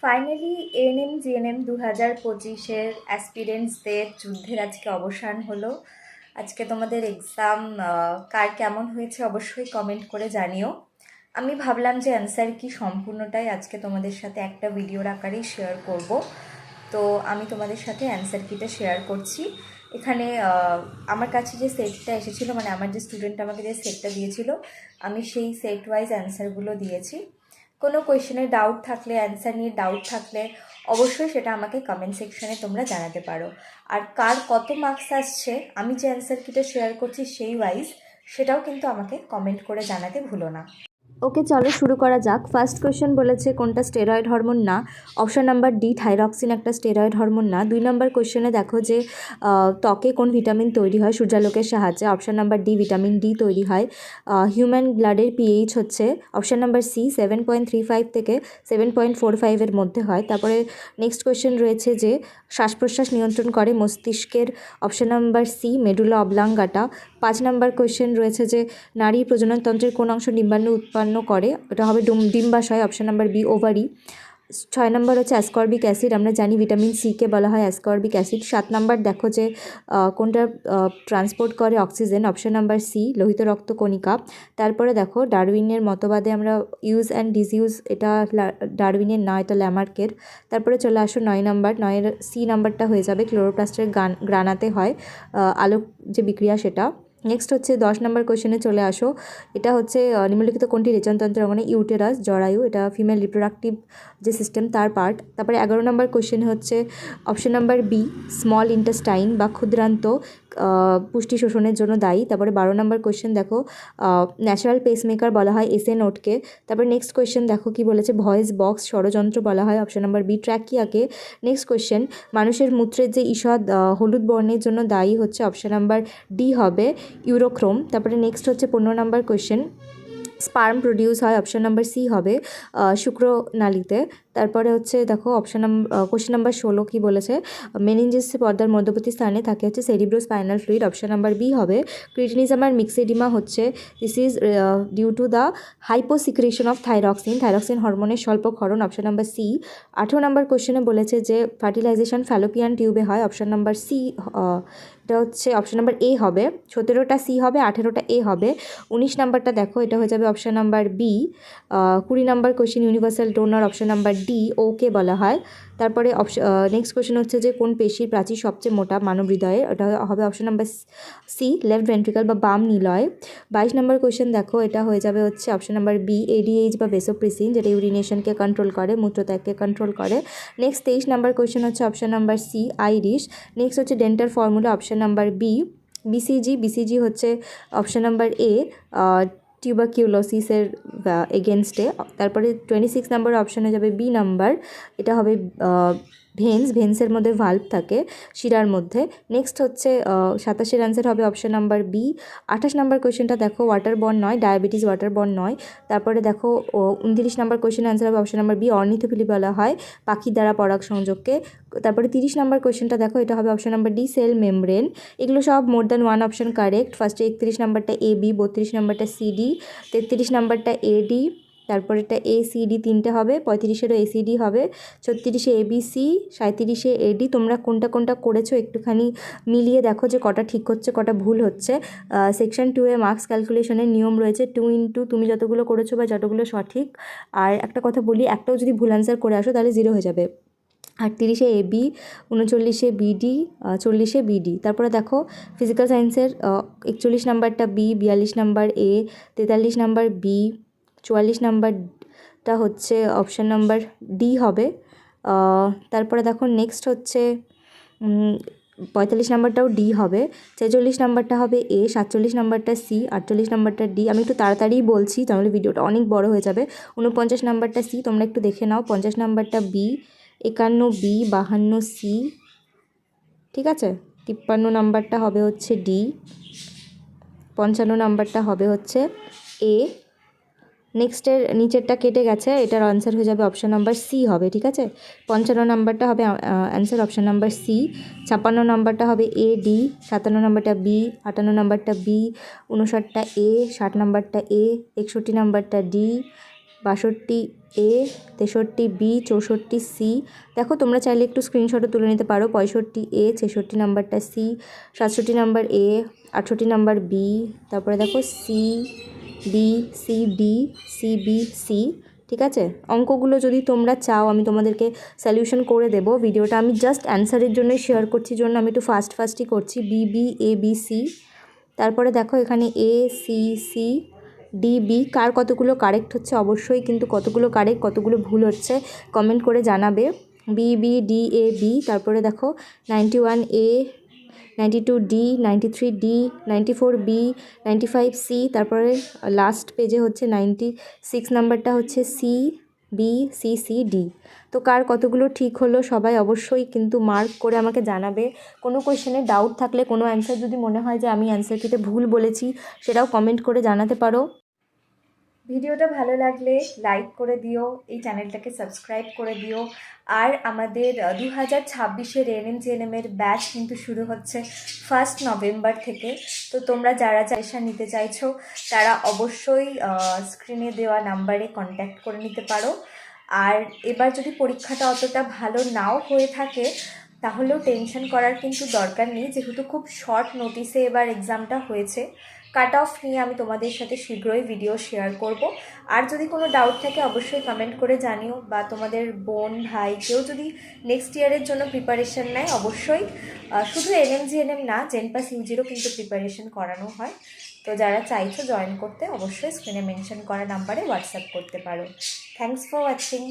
Finally ANM GNM 2025-এর অ্যাসপিরেন্টসদের যুদ্ধের আজকে অবসান হলো। আজকে তোমাদের এক্সাম কার কেমন হয়েছে অবশ্যই কমেন্ট করে জানিও। আমি ভাবলাম যে অ্যান্সার কি সম্পূর্ণটাই আজকে তোমাদের সাথে একটা ভিডিওর আকারেই শেয়ার করব। তো আমি তোমাদের সাথে অ্যান্সার কিটা শেয়ার করছি। এখানে আমার কাছে যে সেটটা এসেছিলো, মানে আমার যে স্টুডেন্ট আমাকে যে সেটটা দিয়েছিল, আমি সেই সেট ওয়াইজ অ্যান্সারগুলো দিয়েছি। কোনো কোয়েশ্চেনের ডাউট থাকলে, অ্যান্সার নিয়ে ডাউট থাকলে অবশ্যই সেটা আমাকে কমেন্ট সেকশনে তোমরা জানাতে পারো। আর কার কত মার্কস আসছে আমি যে অ্যান্সার কিটা শেয়ার করছি সেই ওয়াইজ, সেটাও কিন্তু আমাকে কমেন্ট করে জানাতে ভুলো না। ওকে, চলো শুরু করা যাক। ফার্স্ট কোয়েশ্চেন বলেছে কোনটা স্টেরয়েড হরমোন না। অপশান নাম্বার ডি, থাইরক্সিন একটা স্টেরয়েড হরমোন না। 2 নম্বর কোয়েশ্চেনে দেখো যে ত্বকে কোন ভিটামিন তৈরি হয় সূর্যালোকের সাহায্যে। Option number D, vitamin D তৈরি হয়। হিউম্যান ব্লাডের পিএইচ হচ্ছে অপশান নাম্বার সি 7.35 থেকে 7.45-এর মধ্যে হয়। তারপরে নেক্সট কোয়েশ্চেন রয়েছে যে শ্বাস প্রশ্বাস নিয়ন্ত্রণ করে মস্তিষ্কের। Option number C, medulla oblongata. 5 নম্বর কোয়েশ্চেন রয়েছে যে নারী প্রজননতন্ত্রের কোন অংশ ডিম্বাণু উৎপন্ন করে, এটা হবে ডিম্বাশয়। Option number B, ovary. 6 নম্বর হচ্ছে অ্যাসকর্বিক অ্যাসিড, আমরা জানি ভিটামিন সিকে বলা হয় অ্যাসকর্বিক অ্যাসিড। 7 নম্বর দেখো যে কোনটা ট্রান্সপোর্ট করে অক্সিজেন। অপশান নাম্বার সি, লোহিত রক্ত কণিকা। তারপরে দেখো ডারউইনের মতবাদে আমরা ইউজ অ্যান্ড ডিসইউজ, এটা ডারউইনের না, এটা ল্যামার্কের। তারপরে চলে আসো 9 নম্বর, 9-এর সি নাম্বারটা হয়ে যাবে ক্লোরোপ্লাস্টের গ্রানাতে হয় আলোক যে বিক্রিয়া সেটা। নেক্সট হচ্ছে 10 নম্বর কোয়েশ্চেনে চলে আসো। এটা হচ্ছে নিম্নলিখিত কোনটি রেচনতন্ত্রের অঙ্গ? ইউটেরাস, জরায়ু, এটা ফিমেল রিপ্রোডাক্টিভ যে সিস্টেম তার পার্ট। তারপরে 11 নম্বর কোয়েশ্চেন হচ্ছে option number B, small intestine বা ক্ষুদ্রান্ত পুষ্টি শোষণের জন্য দায়ী। তারপরে 12 নম্বর কোয়েশ্চেন দেখো ন্যাচারাল পেসমেকার বলা হয় এসএ নোটকে। তারপরে নেক্সট কোয়েশ্চেন দেখো কি বলেছে, ভয়েস বক্স ষড়যন্ত্র বলা হয় অপশন নাম্বার বি, ট্র্যাকিয়াকে। নেক্সট কোয়েশ্চেন মানুষের মূত্রের যে ঈষৎ হলুদ বর্ণের জন্য দায়ী হচ্ছে অপশন নাম্বার ডি হবে ইউরোক্রোম। তারপরে নেক্সট হচ্ছে 15 নম্বর কোয়েশ্চেন, স্পার্ম প্রডিউস হয় অপশান নাম্বার সি হবে শুক্রনালীতে। তারপরে হচ্ছে দেখো কোশ্চেন নাম্বার 16 কি বলেছে, মেনিনজিস পর্দার মধ্যবর্তী স্থানে থাকে হচ্ছে cerebrospinal fluid. Option number B হবে ক্রিটিনিজম আর মিক্সেডিমা হচ্ছে this is due to the hyposecretion of thyroxine হরমোনের স্বল্পক্ষরণ। Option number C. 18 নম্বর কোশ্চেনে বলেছে যে ফার্টিলাইজেশন ফ্যালোপিয়ান টিউবে হয়। অপশান নাম্বার সি, এটা হচ্ছে অপশান নাম্বার এ হবে। 17টা সি হবে, 18টা এ হবে। 19 নাম্বারটা দেখো, এটা হয়ে যাবে option number B. 20 number question universal donor, option number D, okay বলা হয়। তারপরে নেক্সট কোয়েশ্চেন হচ্ছে যে কোন পেশির প্রাচীর সবচেয়ে মোটা মানব হৃদয়ে, এটা হবে option number C, left ventricle বা বাম নিলয়। 22 নম্বর কোয়েশ্চেন দেখো, এটা হয়ে যাবে হচ্ছে অপশান নাম্বার বি, এডিএইচ বা ভেসোপ্রেসিন, যেটা ইউরিনেশনকে কন্ট্রোল করে, মূত্রত্যাগকে কন্ট্রোল করে। নেক্সট 23 নাম্বার কোয়েশ্চেন হচ্ছে option number C, iris. Next হচ্ছে dental formula, option number B, BCG হচ্ছে অপশান নাম্বার এ, টিউবারকিউলোসিসের এগেনস্টে। তারপরে 26 নাম্বার অপশানে যাবে বি নাম্বার, এটা হবে ভেন্সের মধ্যে ভাল্ব থাকে শিরার মধ্যে। নেক্সট হচ্ছে 27-এর অ্যান্সার হবে অপশান নাম্বার বি। 28 নাম্বার কোয়েশ্চেনটা দেখো ওয়াটার বর্ন নয়, ডায়াবেটিস ওয়াটার বর্ন নয়। তারপরে দেখো 29 নাম্বার কোয়েশ্চেন অ্যান্সার হবে অপশান নাম্বার বি, অর্নিথোফিলি বলা হয় পাখির দ্বারা পরাগ সংযোগকে। তারপরে 30 নাম্বার কোয়েশ্চেনটা দেখো, এটা হবে option number D, cell membrane. এগুলো সব more than one option correct. ফার্স্টে 31 নাম্বারটা এ বি, 32 নাম্বারটা সিডি, 33 নাম্বারটা এডি, তারপর এটা এ সি ডি তিনটে হবে, 35-এরও এসিডি হবে, 36-এ এবিসি, 37-এ এডি। তোমরা কোনটা কোনটা করেছো একটুখানি মিলিয়ে দেখো যে কটা ঠিক হচ্ছে কটা ভুল হচ্ছে। সেকশন 2-এ মার্কস ক্যালকুলেশনের নিয়ম রয়েছে 2 ইন্টু তুমি যতগুলো করেছো বা যতগুলো সঠিক। আর একটা কথা বলি, একটাও যদি ভুল অ্যান্সার করে আসো তাহলে 0 হয়ে যাবে। 38-এ এবি, 39-এ বিডি, 40-এ বিডি। তারপরে দেখো ফিজিক্যাল সায়েন্সের 41 নাম্বারটা B, 42 number A, 43 number B, 44 নাম্বারটা হচ্ছে অপশান নাম্বার ডি হবে। তারপরে দেখো নেক্সট হচ্ছে 45 নাম্বারটাও ডি হবে, 46 নাম্বারটা হবে এ, 47 নাম্বারটা সি, 48 নাম্বারটা ডি। আমি একটু তাড়াতাড়ি বলছি তাহলে ভিডিওটা অনেক বড় হয়ে যাবে। 49 নাম্বারটা সি, তোমরা একটু দেখে নাও। 50 নাম্বারটা বি, 51 বি, 52 সি, ঠিক আছে। 53 নাম্বারটা হবে হচ্ছে ডি, 55 নাম্বারটা হবে হচ্ছে এ। নেক্সটের নিচেরটা কেটে গেছে, এটার আনসার হয়ে যাবে অপশান নাম্বার সি হবে, ঠিক আছে। 55 নাম্বারটা হবে অ্যান্সার অপশান নাম্বার সি। 56 নাম্বারটা হবে এ ডি, 57 নাম্বারটা বি, 58 নাম্বারটা বি, 59টা এ, 60 নাম্বারটা এ, 61 নাম্বারটা ডি, 62A, 63B, 64C। দেখো তোমরা চাইলে একটু স্ক্রিনশটও তুলে নিতে পারো। 65A, 66 নাম্বারটা C, 67 number A, 68 number B, তারপরে দেখো CB, CD, CBC। ঠিক আছে, অঙ্কগুলো যদি তোমরা চাও আমি তোমাদেরকে সলিউশন করে দেব। ভিডিওটা আমি জাস্ট অ্যান্সারের জন্যই শেয়ার করছি, জন্য আমি একটু ফাস্টই করছি। BB, ABC, তারপরে দেখো এখানে ACC, DB। কার কতগুলো কারেক্ট হচ্ছে অবশ্যই কিন্তু কতগুলো কারেক্ট কতগুলো ভুল হচ্ছে কমেন্ট করে জানাবে। BBDAB, তারপরে দেখো 91A, 92D, 93D, 94B, 95C, তারপরে লাস্ট পেজে হচ্ছে 96 নাম্বারটা হচ্ছে CBCCD। তো কার কতগুলো ঠিক হলো সবাই অবশ্যই কিন্তু মার্ক করে আমাকে জানাবে। কোনো কোয়েশ্চেনে ডাউট থাকলে, কোনো অ্যান্সার যদি মনে হয় যে আমি অ্যান্সার কিতে ভুল বলেছি, সেটাও কমেন্ট করে জানাতে পারো। ভিডিওটা ভালো লাগলে লাইক করে দিও, এই চ্যানেলটাকে সাবস্ক্রাইব করে দিও। আর আমাদের 2026-এর ANM/GNM-এর ব্যাচ কিন্তু শুরু হচ্ছে 1 নভেম্বর থেকে। তো তোমরা যারা সাজেশন নিতে চাইছো তারা অবশ্যই স্ক্রিনে দেওয়া নাম্বারে কন্ট্যাক্ট করে নিতে পারো। আর এবার যদি পরীক্ষাটা অতটা ভালো নাও হয়ে থাকে তাহলেও টেনশন করার কিন্তু দরকার নেই, যেহেতু খুব শর্ট নোটিসে এবার এক্সামটা হয়েছে। কাট অফ নিয়ে আমি তোমাদের সাথে শীঘ্রই ভিডিও শেয়ার করব। আর যদি কোনো ডাউট থাকে অবশ্যই কমেন্ট করে জানিও, বা তোমাদের বোন ভাই কেউ যদি নেক্সট ইয়ারের জন্য প্রিপারেশন নেয় অবশ্যই, শুধু ANM/GNM না, জেনপাস UG'রও কিন্তু প্রিপারেশন করানো হয়। তো যারা চাইছো জয়েন করতে অবশ্যই স্ক্রিনে মেনশন করা নাম্বারে হোয়াটসঅ্যাপ করতে পারো। Thanks for watching.